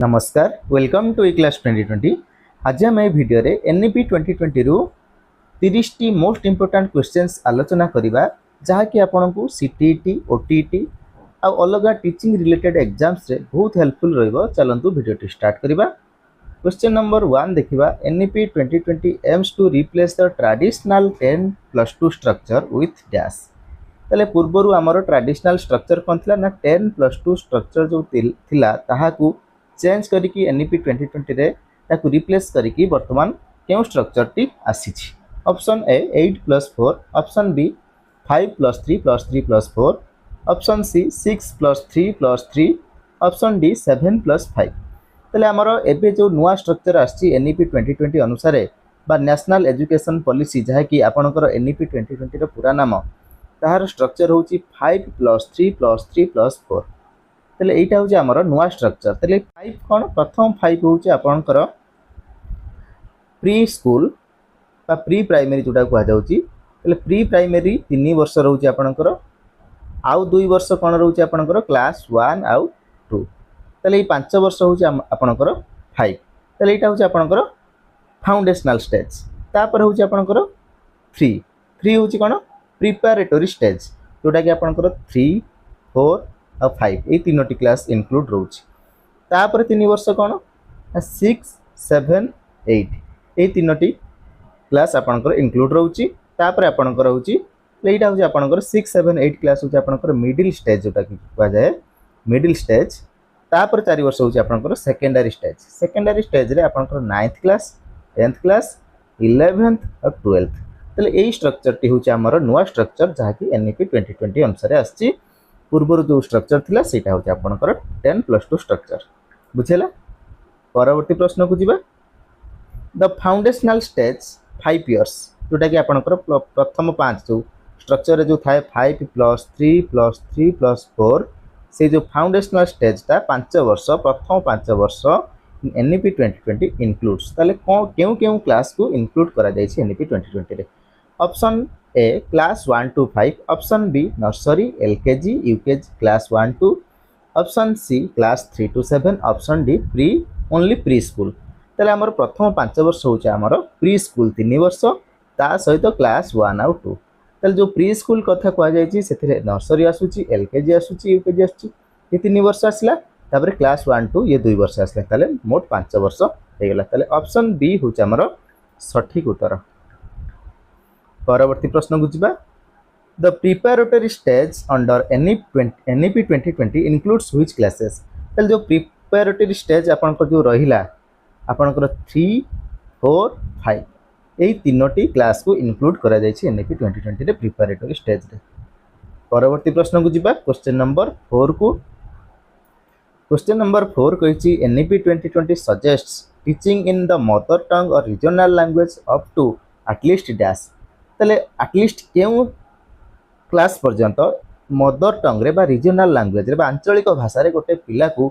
नमस्कार welcome to class 2020। आज आम भिडियो रे एनईपी 2020 रु 30 टी मोस्ट इंपोर्टेंट क्वेश्चंस आलोचना करिबा जहाँकि आपको सीटीईटी ओटीईटी आ अलग टीचिंग रिलेटेड एग्जाम्स रे बहुत हेल्पफुल रहिबो। चलंतु वीडियो टी स्टार्ट करिबा। क्वेश्चन नंबर 1 देखिबा। NEP 2020 aims to replace the traditional 10+2 structure with dash. तले पूर्वरु हमर ट्रेडिशनल स्ट्रक्चर कोन थिला ना 10+2 स्ट्रक्चर जो थिला ताहाकू चेंज करिकी एनईपी 2020 रे ताकू रिप्लेस करिकी वर्तमान केउ स्ट्रक्चर टी आसीछि। Option A 8+4, option B 5+3+3+4, option C 6+3+3, option D 7+5। तले हमर एबे जो नुवा स्ट्रक्चर आछि एनईपी 2020 अनुसार बा नेशनल एजुकेशन पॉलिसी जहा कि आपनकर एनईपी 2020 रो पूरा नाम ताहार स्ट्रक्चर होछि 5+3+3+4। तले एटा होछि हमर नुवा स्ट्रक्चर। तले 5 कोन प्रथम 5 होछि आपनकर प्री स्कूल बा प्री प्राइमरी जोटा कहआ जाउछि। तले प्री प्राइमरी 3 वर्ष रहउछि आपनकर, आउ 2 वर्ष कोन रहउछि आपनकर क्लास 1 आउ 2। तले ई 5 वर्ष होछि आपनकर 5। तले एटा होछि आपनकर फाउंडेशनल स्टेज। तापर होछि आपनकर 3 होछि कोन प्रिपरेटरी स्टेज जोटा कि आपनकर 3 4 और 5 ये तीनोटी क्लास इनक्लूड रोच। तापर 3 वर्ष कौन 6 7 8 ये तीनोटी क्लास आपनकर इनक्लूड रोची। तापर आपनकर होची एटा होची आपनकर 6 7 8 क्लास होची आपनकर मिडिल स्टेज जोटा कि कहा जाए मिडिल स्टेज। तापर 4 वर्ष होची आपनकर सेकेंडरी स्टेज। सेकेंडरी स्टेज रे आपनकर 9th class 10th class 11th और 12th। तले एई स्ट्रक्चर टी होची हमर नुवा स्ट्रक्चर जहा कि एनईपी 2020 अनुसार आछि। पूर्वर जो स्ट्रक्चर थिला सेटा होची आपनकर 10+2 स्ट्रक्चर। बुझेला। परवर्ती प्रश्न को जिबा। द फाउंडेशनल स्टेज 5 इयर्स जोटा कि आपनकर प्रथम 5 जो स्ट्रक्चर रे जो थाए 5+3+3+4 से जो फाउंडेशनल स्टेज ता 5 वर्ष प्रथम 5 वर्ष एनईपी 2020 इंक्लूड्स। ताले केउ केउ क्लास को इंक्लूड करा जाय छै एनईपी 2020 रे। Option A class 1 to 5, option B nursery LKG UKG class 1 to, option C class 3 to 7, option D pre only preschool. तले हमर प्रथम 5 वर्ष होचे हमर प्री स्कूल 3 वर्ष ता सहित क्लास 1 आउ 2। तले जो प्री स्कूल कथा कह जाय छि सेथिरे नर्सरी आसुची एलकेजी आसुची यूकेजी आसुची ये 3 वर्ष आसला। तापर क्लास 1 to ये 2 वर्ष आसला। तले मोट 5 वर्ष हे गेला। तले ऑप्शन बी होचे हमर सठिक उत्तर। परवर्ती प्रश्न को जिबा। The preparatory stage under NEP 2020 includes which classes. तले जो प्रिपरेटरी स्टेज आपनकर जो रहिला आपनकर 3 4 5 एई तीनोटी क्लास को इंक्लूड करा जाय छै एनईपी 2020 रे प्रिपरेटरी स्टेज रे। परवर्ती प्रश्न को जिबा। क्वेश्चन नंबर 4 को। क्वेश्चन नंबर 4 कहिछि NEP 2020 suggests teaching in the mother tongue or regional language up to at least dash. तले एटलीस्ट केउ क्लास पर्यंत मदर टंग रे बा रीजनल लैंग्वेज रे बा आंचलिक भाषा रे गोटे पिला को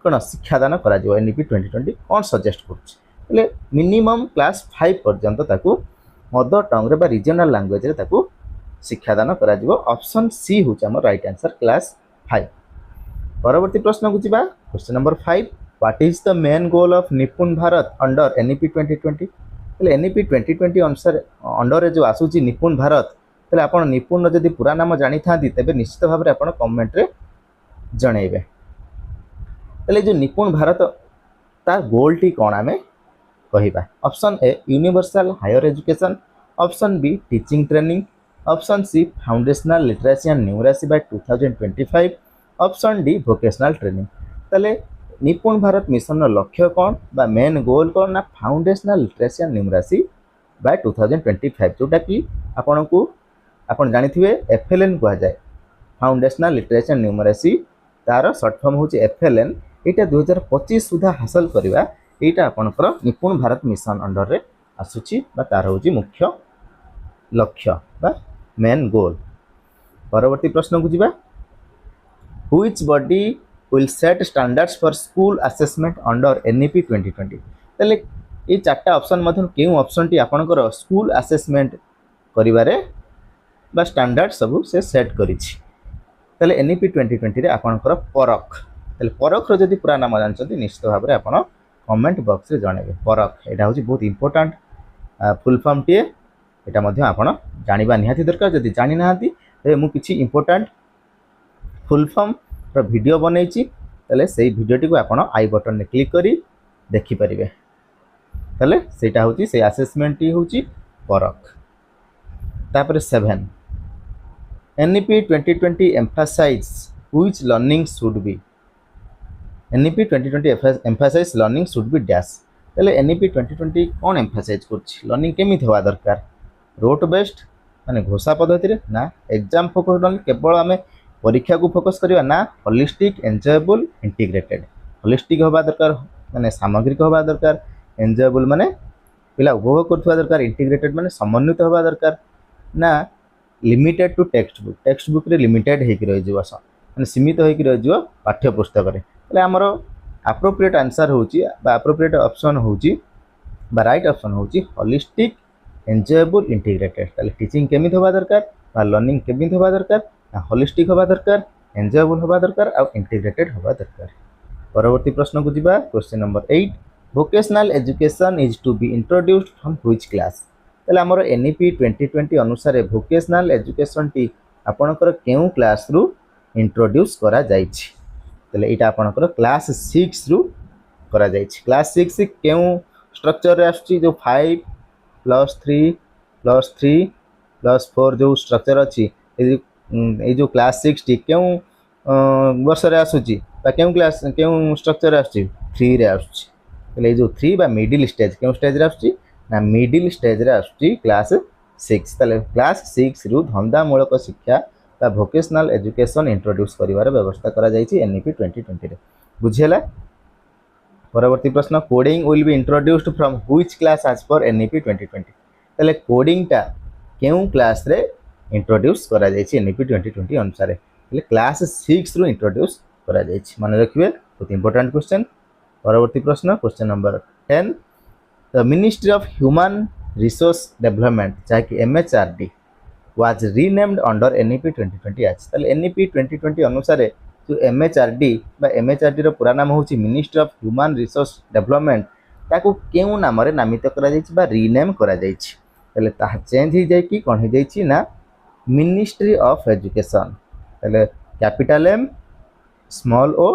कोन शिक्षादान करा जो एनईपी 2020 कोन सजेस्ट करछ। तले मिनिमम क्लास 5 पर्यंत ताकू मदर टंग रे बा रीजनल लैंग्वेज रे ताकू शिक्षादान करा जो। ऑप्शन सी होछ हमर राइट आंसर क्लास 5। परवर्ती प्रश्न को जिबा। Question number 5 what is the main goal of निपुण भारत अंडर एनईपी 2020। तले एनईपी 2020 अनुसार अंडर रे जो आसुची निपुण भारत तले आपण निपुण जदि पूरा नाम जानि थांती तेबे निश्चित भाव रे आपण कमेंट रे जणैबे। तले जो निपुण भारत ता गोल टी कोन आमे कहिबा। Option A universal higher education, option B teaching training, option C foundational literacy and numeracy by 2025, option D vocational training. तले निपुण भारत मिशन लक्ष्य कौन बा मेन गोल कौन ना foundational literacy and numeracy by 2025 जोटा कि आपन को आपन जानि थिबे एफएलएन कहा जाए फाउंडेशनल लिटरेसी एंड न्यूमरेसी तार शॉर्ट फॉर्म होची एफएलएन। एटा 2025 सुधा हासिल करबा एटा आपनकर निपुण भारत मिशन अंडर रे आसुची बा तार होची मुख्य लक्ष्य बा मेन गोल। परवर्ती प्रश्न को जिबा। Which body will set standards for school assessment under NEP 2020। तले ये चारटा ऑप्शन मधन केउ ऑप्शन टी आपनकर स्कूल असेसमेंट करिवारे बा स्टैंडर्ड सब से सेट करिछि। तले NEP 2020 रे आपनकर परख ତାହେଲେ ପରଖର ଯଦି ପୁରା ନାମ ଜାଣିଛନ୍ତି ନିଶ୍ଚିତ ଭାବରେ ଆପଣ କମେଣ୍ଟ ବକ୍ସରେ ଜଣାଇବେ। ପରଖ ଏଇଟା ହେଉଛି ବହୁତ ଇମ୍ପୋର୍ଟାଣ୍ଟ ଫୁଲ୍ ଫର୍ମଟିଏ, এটা ମଧ୍ୟ ଆପଣ ଜାଣିବା ନିହାତି ଦରକାର। ଯଦି ଜାଣିନାହାନ୍ତି ତେବେ ମୁଁ କିଛି ଇମ୍ପୋର୍ଟାଣ୍ଟ ଫୁଲ୍ ଫର୍ମର ଭିଡ଼ିଓ ବନେଇଛି, ତାହେଲେ ସେଇ ଭିଡ଼ିଓଟିକୁ ଆପଣ ଆଇ ବଟନରେ କ୍ଲିକ୍ କରି ଦେଖିପାରିବେ। ତାହେଲେ ସେଇଟା ହେଉଛି ସେଇ ଆସେସମେଣ୍ଟଟି ହେଉଛି ପରଖ। ତାପରେ 7 NEP 2020 emphasize which learning should be। NEP 2020 emphasize learning should be dash। তাহলে NEP 2020 କ'ଣ ଏମ୍ଫାସାଇଜ୍ କରୁଛି, ଲର୍ଣ୍ଣିଂ କେମିତି ହେବା ଦରକାର? ରୋଟ୍ ବେସ୍ଡ ମାନେ ଘୋଷା ପଦ୍ଧତିରେ, ନା ଏକ୍ଜାମ୍ ଫୋକସ୍ଡ ଓନ୍ଲି କେବଳ ଆମେ ପରୀକ୍ଷାକୁ ଫୋକସ୍ କରିବା, ନା ହୋଲିଷ୍ଟିକ୍ ଏନ୍ଜଏବୁଲ୍ ଇଣ୍ଟିଗ୍ରେଟେଡ୍। ହୋଲିଷ୍ଟିକ୍ ହେବା ଦରକାର ମାନେ ସାମଗ୍ରିକ ହେବା ଦରକାର, ଏନ୍ଜଏବୁଲ୍ ମାନେ ପିଲା ଉପଭୋଗ କରୁଥିବା ଦରକାର, ଇଣ୍ଟିଗ୍ରେଟେଡ୍ ମାନେ ସମନ୍ୱିତ ହେବା ଦରକାର, ନା লিমিটেড টু টেক্সট বুକ୍, টেକ୍ସଟ ବୁକ୍ରେ ଲିମିଟେଡ୍ ହେଇକି ରହିଯିବ, ମାନେ ସୀମିତ ହେଇକି ରହିଯିବ ପାଠ୍ୟପୁସ୍ତକରେ। ତାହେଲେ ଆମର ଆପ୍ରୋପ୍ରିଏଟ୍ ଆନ୍ସର୍ ହେଉଛି ବା ଆପ୍ରୋପ୍ରିଏଟ୍ ଅପସନ୍ ହେଉଛି ବା ରାଇଟ୍ ଅପସନ୍ ହେଉଛି ହୋଲିଷ୍ଟିକ୍ ଏନ୍ଜଏବୁଲ୍ ଇଣ୍ଟିଗ୍ରେଟେଡ୍। ତାହେଲେ ଟିଚିଂ କେମିତି ହେବା ଦରକାର ବା ଲର୍ଣ୍ଣିଂ କେମିତି ହେବା ଦରକାର, ନା ହୋଲିଷ୍ଟିକ୍ ହେବା ଦରକାର, ଏନ୍ଜଏବୁଲ୍ ହେବା ଦରକାର ଆଉ ଇଣ୍ଟିଗ୍ରେଟେଡ୍ ହେବା ଦରକାର। ପରବର୍ତ୍ତୀ ପ୍ରଶ୍ନକୁ ଯିବା। Question number 8 vocational education is to be introduced from which class. ତାହେଲେ ଆମର NEP 2020 ଅନୁସାରେ ଭୋକେସନାଲ୍ ଏଜୁକେସନ୍ଟି ଆପଣଙ୍କର କେଉଁ କ୍ଲାସ୍ରୁ ଇଣ୍ଟ୍ରୋଡ୍ୟୁସ୍ କରାଯାଇଛି? ତାହେଲେ ଏଇଟା ଆପଣଙ୍କର କ୍ଲାସ୍ 6ରୁ କରାଯାଇଛି। କ୍ଲାସ୍ 6 କେଉଁ ଷ୍ଟ୍ରକ୍ଚରରେ ଆସୁଛି, ଯେଉଁ 5 + 3 + 3 + 4 ଯେଉଁ ଷ୍ଟ୍ରକ୍ଚର ଅଛି, ଏଇ ଯେଉଁ କ୍ଲାସ୍ 6ଟି କେଉଁ ବର୍ଷରେ ଆସୁଛି ବା କେଉଁ ଷ୍ଟ୍ରକ୍ଚରରେ ଆସୁଛି? 3ରେ ଆସୁଛି। ତାହେଲେ ଏଇ ଯେଉଁ 3 ବା ମିଡିଲ୍ ଷ୍ଟେଜ୍ କେଉଁ ଷ୍ଟେଜ୍ରେ ଆସୁଛି, ନା ମିଡିଲ୍ ଷ୍ଟେଜ୍ରେ ଆସୁଛି କ୍ଲାସ୍ 6। ତାହେଲେ କ୍ଲାସ୍ 6ରୁ ଧନ୍ଦାମୂଳକ ଶିକ୍ଷା ବା ଭୋକେସନାଲ୍ ଏଜୁକେସନ୍ ଇଣ୍ଟ୍ରୋଡ୍ୟୁସ୍ କରିବାର ବ୍ୟବସ୍ଥା କରାଯାଇଛି NEP 2020ରେ। ବୁଝିହେଲା? ପରବର୍ତ୍ତୀ ପ୍ରଶ୍ନ coding will be introduced from which class as per NEP 2020। ତାହେଲେ କୋଡ଼ିଂଟା କେଉଁ କ୍ଲାସ୍ରେ ଇଣ୍ଟ୍ରୋଡ୍ୟୁସ୍ କରାଯାଇଛି NEP 2020 ଅନୁସାରେ? ତାହେଲେ କ୍ଲାସ୍ 6ରୁ ଇଣ୍ଟ୍ରୋଡ୍ୟୁସ୍ କରାଯାଇଛି। ମନେ ରଖିବେ, ବହୁତ ଇମ୍ପୋର୍ଟାଣ୍ଟ କ୍ୱେଶ୍ଚନ୍। ପରବର୍ତ୍ତୀ ପ୍ରଶ୍ନ question number 10 the ministry of human resource development ଯାହାକି MHRD was renamed under NEP 2020 as। ତାହେଲେ NEP 2020 ଅନୁସାରେ ଯେଉଁ MHRD ବା MHRDର ପୁରା ନାମ ହେଉଛି ministry of human resource development, ତାକୁ କେଉଁ ନାମରେ ନାମିତ କରାଯାଇଛି ବା ରିନେମ୍ କରାଯାଇଛି? ତାହେଲେ ତାହା ଚେଞ୍ଜ ହେଇଯାଇକି କ'ଣ ହେଇଯାଇଛି, ନା ମିନିଷ୍ଟ୍ରି ଅଫ୍ ଏଜୁକେସନ୍। ତାହେଲେ capital M small o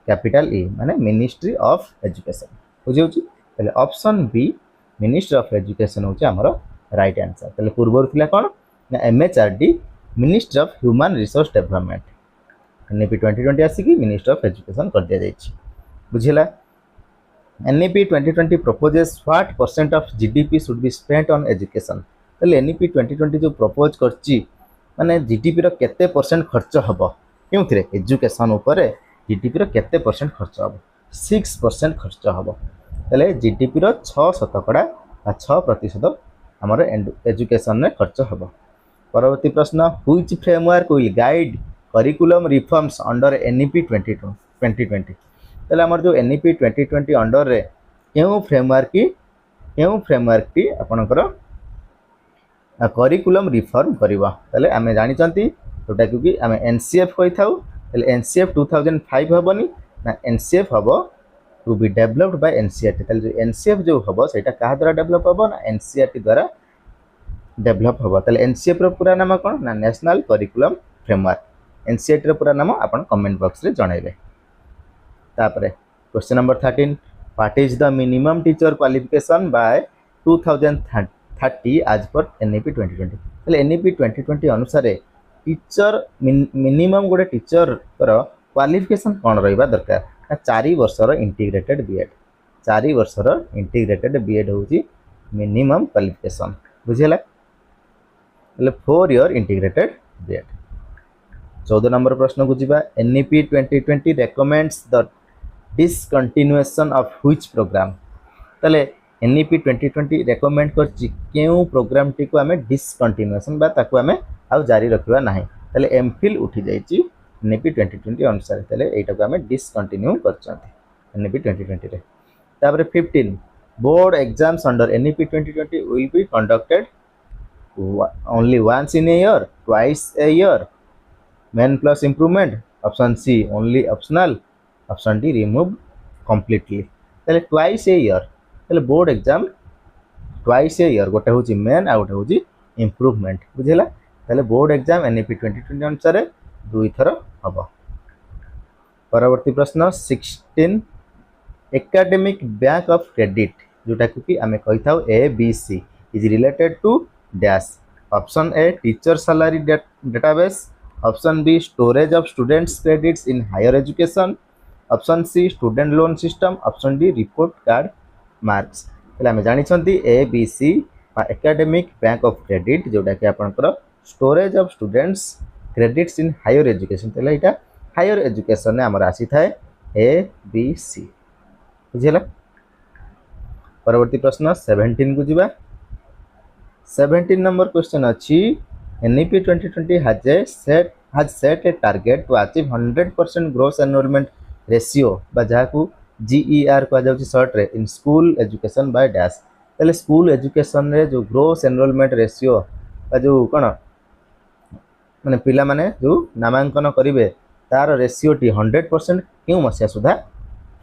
capital E ମାନେ ମିନିଷ୍ଟ୍ରି ଅଫ୍ ଏଜୁକେସନ୍। ବୁଝିହେଉଛି? ତାହେଲେ option B ministry of education ହେଉଛି ଆମର ରାଇଟ୍ ଆନ୍ସର୍। ତାହେଲେ ପୂର୍ବରୁ ଥିଲା କ'ଣ, ନା MHRD ministry of human resource development. NEP 2020 ଆସିକି ମିନିଷ୍ଟ୍ରି ଅଫ୍ ଏଜୁକେସନ୍ କରିଦିଆଯାଇଛି। ବୁଝିଲା? NEP 2020 proposes what percent of GDP should be spent on education। ତାହେଲେ NEP 2020 ଯେଉଁ ପ୍ରପୋଜ୍ କରିଛି, ମାନେ GDPର କେତେ ପରସେଣ୍ଟ ଖର୍ଚ୍ଚ ହେବ କେଉଁଥିରେ? ଏଜୁକେସନ୍ ଉପରେ GDPର କେତେ ପରସେଣ୍ଟ ଖର୍ଚ୍ଚ ହେବ? 6% ଖର୍ଚ୍ଚ ହେବ। ତାହେଲେ GDPର 6% ବା 6% ଆମର ଏଜୁକେସନ୍ରେ ଖର୍ଚ୍ଚ ହେବ। ପରବର୍ତ୍ତୀ ପ୍ରଶ୍ନ which framework will guide curriculum reforms under NEP 2020। ତାହେଲେ ଆମର ଯେଉଁ NEP 2020 ଅଣ୍ଡରରେ କେଉଁ ଫ୍ରେମୱାର୍କଟି ଆପଣଙ୍କର କରିକୁଲମ୍ ରିଫର୍ମ କରିବ? ତାହେଲେ ଆମେ ଜାଣିଛନ୍ତି ଯେଉଁଟାକୁ କି ଆମେ NCF କହିଥାଉ। ତାହେଲେ NCF 2005 ହେବନି, ନା NCF ହେବ ଟୁ ବି ଡେଭଲପଡ୍ ବାଇ NCERT। ତାହେଲେ ଯେଉଁ NCF ଯେଉଁ ହେବ ସେଇଟା କାହା ଦ୍ୱାରା ଡେଭଲପ୍ ହେବ, ନା NCERT ଦ୍ୱାରା ଡେଭଲପ୍ ହେବ। ତାହେଲେ NCFର ପୁରା ନାମ କ'ଣ, ନା ନ୍ୟାସନାଲ୍ କରିକୁଲମ୍ ଫ୍ରେମୱାର୍କ। NCERTର ପୁରା ନାମ ଆପଣ କମେଣ୍ଟ ବକ୍ସରେ ଜଣାଇବେ। ତାପରେ question number 13 what is the minimum teacher qualification Bai 2030 as per NEP 2020। ତାହେଲେ NEP 2020 ଅନୁସାରେ ଟିଚର ମିନିମମ୍ ଗୋଟେ ଟିଚରର କ୍ୱାଲିଫିକେସନ୍ କ'ଣ ରହିବା ଦରକାର, ନା 4 ବର୍ଷର ଇଣ୍ଟିଗ୍ରେଟେଡ୍ B.Ed। 4 ବର୍ଷର ଇଣ୍ଟିଗ୍ରେଟେଡ୍ B.Ed ହେଉଛି ମିନିମମ୍ କ୍ୱାଲିଫିକେସନ୍। ବୁଝିହେଲା? ତାହେଲେ 4 year ଇଣ୍ଟିଗ୍ରେଟେଡ୍ B.Ed। 14 ନମ୍ବର ପ୍ରଶ୍ନକୁ ଯିବା। NEP 2020 recommends the discontinuation of which program. ତାହେଲେ NEP 2020 ରେକମେଣ୍ଡ କରିଛି କେଉଁ ପ୍ରୋଗ୍ରାମଟିକୁ ଆମେ ଡିସକଣ୍ଟିନ୍ୟୁଏସନ୍ ବା ତାକୁ ଆମେ ଆଉ ଜାରି ରଖିବା ନାହିଁ। ତାହେଲେ MPhil ଉଠିଯାଇଛି NEP 2020 ଅନୁସାରେ। ତାହେଲେ ଏଇଟାକୁ ଆମେ ଡିସକଣ୍ଟିନ୍ୟୁ କରିଛନ୍ତି NEP 2020ରେ। ତାପରେ 15 board exams under NEP 2020 will be conducted only once in a year, twice a year, main plus improvement, option C only optional, option D remove completely ताले ट्वाइस ए ईयर ताले board exam twice a year गोटे हूँ main आ गोटे हूँ improvement बुझेगा ताले board exam NEP 2020 अनुसार दुई थर हम। परवर्ती प्रश्न 16 एकेडमिक बैंक ऑफ क्रेडिट जोटा कि आम कही था A B C is related to dash option A teacher salary database option B storage of students credits in higher education option C student loan system option D report card marks पहले आम जानते A B C academic bank of credit जोटा कि आपंकर storage of students credits in higher education पहले यहाँ higher education आमर आसी थाए ए बी सी बुझेगा। परवर्ती प्रश्न 17 को जीवा 17 नंबर क्वेश्चन अच्छी NEP 2020 has set a target to achieve 100% gross enrollment ratio बा जहाँ GER कह जाउची शॉर्ट रे in school education by dash तले स्कूल एजुकेशन रे जो ग्रोस एनरोलमेंट रेशियो बा जो कोन माने पिला माने जो नामांकन करिवे तार रेशियो टी 100% क्यों मसिया सुधा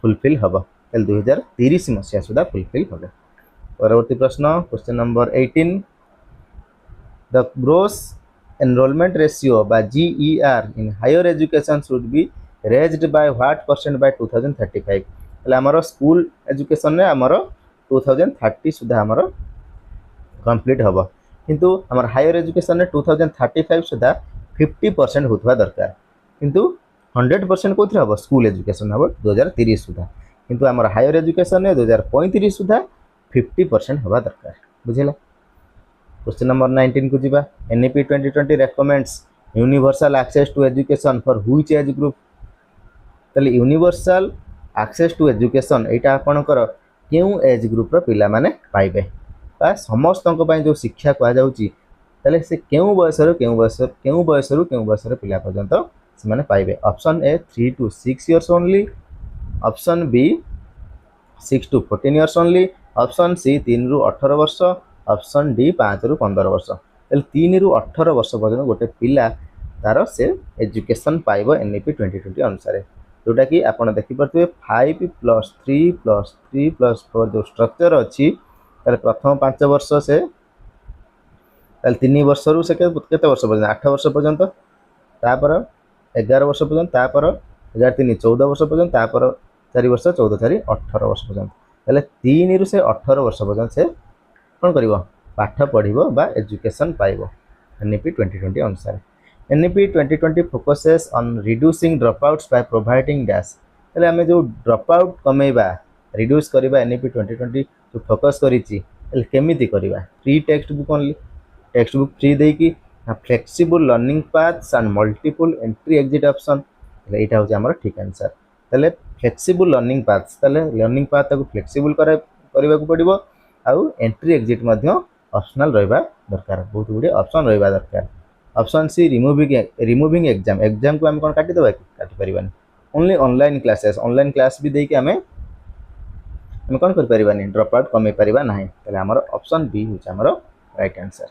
फुलफिल हबो तले 2030 मसिया सुधा फुलफिल हबो। परवर्ती प्रश्न question number 18 the gross enrollment ratio by GER in higher education should be raised by what percent by 2035 એટલે અમારો સ્કૂલ એજ્યુકેશન ને અમારો 2030 સુધા અમારો કમ્પ્લીટ હବ किंतु आमर हायर एजुकेशन ने 2035 सुधा 50% होता दरकार किंतु 100% कौन हम स्कूल एजुकेशन हम 2030 सुधा किंतु आमर हायर एजुकेशन ने 2035 सुधा 50% हवा दरकार बुझेला। क्वेश्चन नंबर 19 को जीवा NEP 2020 recommends universal access to education for which age group तले यूनिवर्सल एक्सेस टू एजुकेशन एटा आपनकर केउ एज ग्रुप रो पिला माने पाइबे बा समस्त जो शिक्षा कह जाउची तले से केउ बयस रो पिला पर्यंत से माने पाइबे option A 3 to 6 years only option B 6 to 14 years only option C 3 ରୁ 18 वर्ष ऑप्शन डी 5 ରୁ 15 वर्ष तले 3 ରୁ 18 वर्ष पर्यंत गोटे पिला तार से एजुकेशन पाइब एनईपी 2020 अनुसार जोटा कि आपड़ देखिपे 5+3+3+4 जो स्ट्रक्चर अच्छी प्रथम 5 वर्ष से 3 वर्ष रु से केते वर्ष पर्यंत 8 वर्ष पर्यंत तापर 11 वर्ष पर्यंत तापर 3 14 वर्ष पर्यंत तापर 4 वर्ष 14 4 18 वर्ष पर्यंत ताले 3 ରୁ से 18 वर्ष पर्यंत से कौन करिवो पाठ पढ़िवो बा एजुकेशन पाइबो एनईपी 2020 अनुसार। NEP 2020 focuses on reducing dropouts by providing dash ताले हमें जो ड्रॉपआउट कमेबा रिड्यूस करबा एनईपी 2020 जो फोकस करिछि केमिति करबा free textbook only textbook free देकी flexible learning paths and multiple entry exit option एटा हो हमर ठीक आंसर ताले फ्लेक्सिबल लर्निंग पाथ्स ताले लर्निंग पाथ को फ्लेक्सिबल करबा को पड़िबो आउ एंट्री एग्जिट मध्य ऑप्शनल रहबा दरकार बहुत गुडे ऑप्शन रहबा दरकार। ऑप्शन सी रिमूविंग एग्जाम को हम कोन काटी देबा काटी परिबानी ओनली ऑनलाइन क्लास भी देकी हमें हम कौन कर परिबानी ड्रॉप आउट कमे परिबा नाही तले हमर ऑप्शन बी होछ हमर राइट आंसर।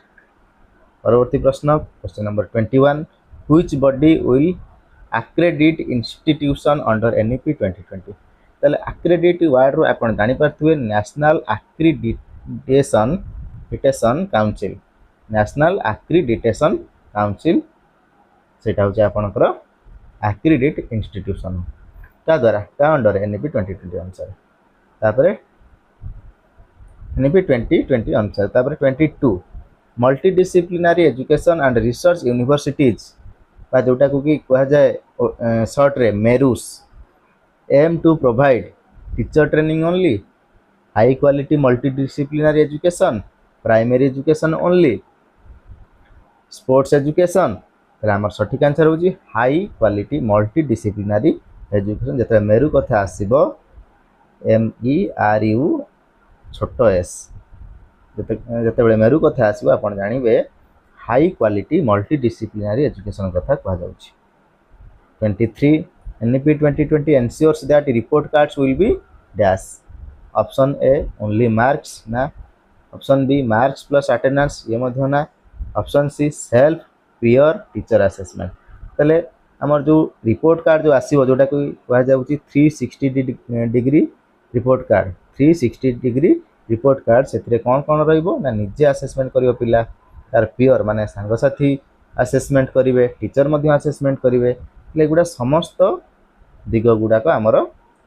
परवर्ती प्रश्न question number 21 which body will accredit institution under NEP 2020 तले accredit वर्ड रो आपण जानि परथुवे national accreditation council national accreditation council सेटा होचे आपनकर accredit institution ता द्वारा ता अंडर NEP 2020 अनुसार तापरे NEP 2020 अनुसार तापरे 22 multidisciplinary education and research universities बा जोटा को कि कहा जाए शॉर्ट रे MERUs aim to provide teacher training only high quality multidisciplinary education primary education only sports education आमर सठिक आंसर हो हाई क्वालिटी मल्टीडिसिप्लिनरी एजुकेशन जते मेरू कथा आसीबो MERU छोट एस जते बेले मेरू कथा आसीबो आपण जानिबे हाई क्वालिटी मल्टीडिसिप्लिनरी एजुकेशन कथा कहा जाउछि। 23 NEP 2020 ensures that report cards will be dash option A only marks ना option B marks plus attendance ये मध्य ना option C self peer teacher assessment तले आमर जो रिपोर्ट कार्ड जो आसो जोटा कि कहुच्छी 360 degree report card 360 degree report card से कौन कौन रहा निजे आसेसमेंट कर पिला तार पियर माने सांगसाथी आसेसमेंट करेंगे टीचर आसेसमेंट करेंगे एगुड़ा समस्त दिग गुड़ाक आमर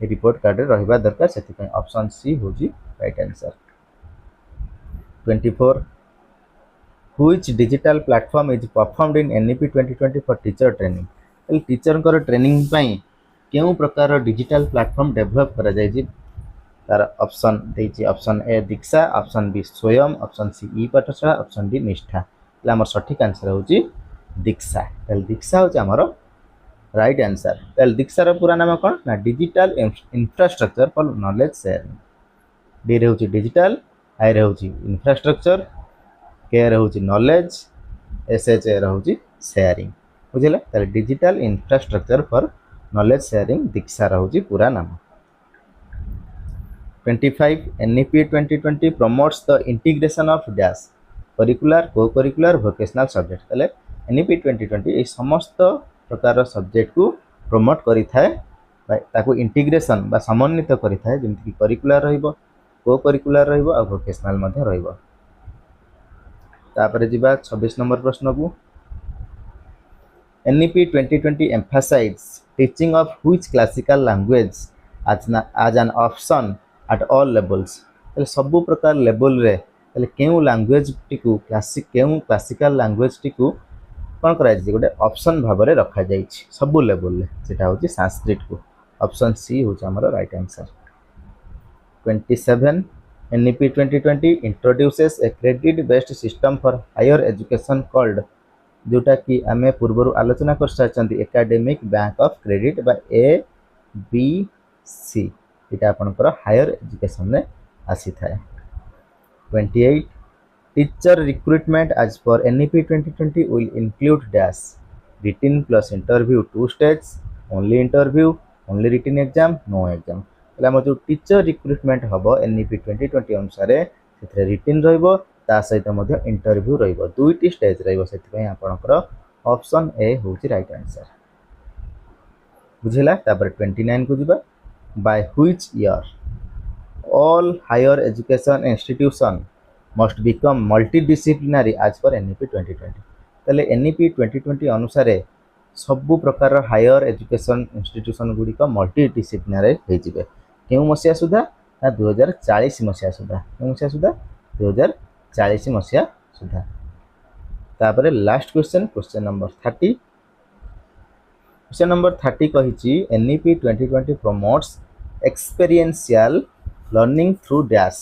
रिपोर्ट कार्ड रहा दरकार से ऑप्शन सी हूँ right answer 24 which digital platform is performed in NEP 2020 for teacher training teacher training क्यों प्रकार डिजिटल प्लेटफॉर्म डेवलप करा जायछि तार ऑप्शन देछि option A Diksha option B Swayam option C e Pathshala option D निष्ठा आमर सठिक आंसर हूँ दीक्षा दीक्षा हूँ आमर राइट आंसर दीक्षार पूरा नाम कौन ना digital infrastructure for knowledge sharing D रे हूँ डिजिटल आई रे हूँ इंफ्रास्ट्रक्चर के रहुची नॉलेज एसएच ए रहुची शेयरिंग बुझिला ताले digital infrastructure for knowledge sharing Diksha रहुची पूरा नाम 25 NEP 2020 promotes the integration of dash curricular co-curricular vocational subject ताले एनईपी 2020 ए समस्त प्रकार सब्जेक्ट को प्रमोट करि थाए ताको इंटीग्रेशन बा समन्वित करि थाए जेमति कि करिकुलर रहइबो को करिकुलर रहइबो आ वोकेशनल मध्ये रहइबो तापर जीवा 26 नंबर प्रश्न को NEP 2020 emphasizes teaching of which classical language as an option at all levels सबु प्रकार लेवल रे केउ लैंग्वेज टिकु क्लासिकल लैंग्वेज टिकु कौन करा गोटे ऑप्शन भाव में रखा जाइए सबु लेवल रे सेटा होची संस्कृत को ऑप्शन सी होची हमर right answer 27 NEP 2020 introduces a credit based system for higher education called जोटा कि आमे पूर्व आलोचना कर सारी एकेडमिक बैंक ऑफ क्रेडिट बा ABC यहाँ आपंकर हायर एजुकेशन में आसी थाए 28 teacher recruitment as per NEP 2020 will include dash written plus interview 2 stage only interview only written exam no exam आम जो टीचर रिक्रुटमेंट हम एनईपी 2020 अनुसार से रिटन ता सहित इंटरव्यू दुईटी स्टेज रही ऑप्शन ए हूँ राइट आंसर बुझेगा 29 को जीवा by which year all higher education institution must become multidisciplinary as per NEP 2020 तेल एनईपी 2020 अनुसार सबु प्रकार हायर एजुकेशन इंस्टीट्यूशन गुड़िक मल्टीडिसिप्लिनरी हो क्यों मसीहा सुधा ना 2040 मसीहा सुधा क्यों मसीहा सुधा 2040 मसीहा सुधा तापर last question number 30 question number 30 कही NEP 2020 promotes experiential learning through dash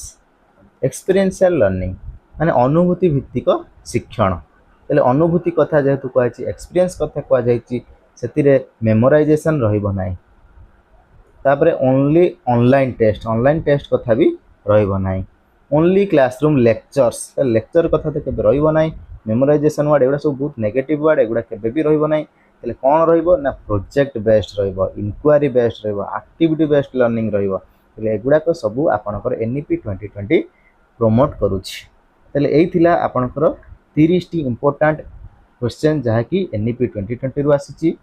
experiential learning माने अनुभूति भित्तिक शिक्षण तेल अनुभूति कथा जेहेतु कही एक्सपीरियंस कथा कहुई से मेमोराइजेशन रहिबो नाही तापर ओनली ऑनलाइन टेस्ट कथा भी रहिबो नाही ओनली क्लासरूम लेक्चर कथा तो केबे रहिबो नाही मेमोराइजेशन वर्ड एगुड़ा सब बहुत नेगेटिव वर्ड एगुड़ा केबे भी रहिबो नाही तेले कोन रहिबो ना प्रोजेक्ट बेस्ड रहिबो इंक्वायरी बेस्ड रहिबो एक्टिविटी बेस्ड लर्निंग रहिबो तेले एगुड़ा को सब आपनकर एनईपी 2020 प्रमोट करूछि तेले एई थिला आपनकर 30 टी इंपोर्टेंट क्वेश्चन जहा कि एनईपी 2020 रु आसीछि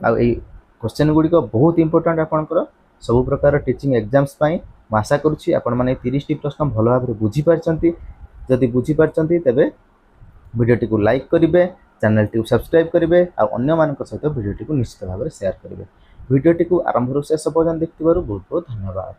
आ एई क्वेश्चन गुडी को बहुत इंपोर्टेंट आपनकर सब प्रकार टीचिंग एग्जाम्स पई आशा करुछि आपण माने 30 टी प्रश्न भल भाव में बुझी पारछंती जदि बुझी पारछंती तेबे वीडियोटी को लाइक करेंगे चैनल टी सब्सक्राइब करेंगे और अन्य मान सहित वीडियोटी को निश्चित भाव में शेयर करेंगे वीडियोटी को आरंभ शेष पर्यंत देखिबारु बहुत बहुत धन्यवाद।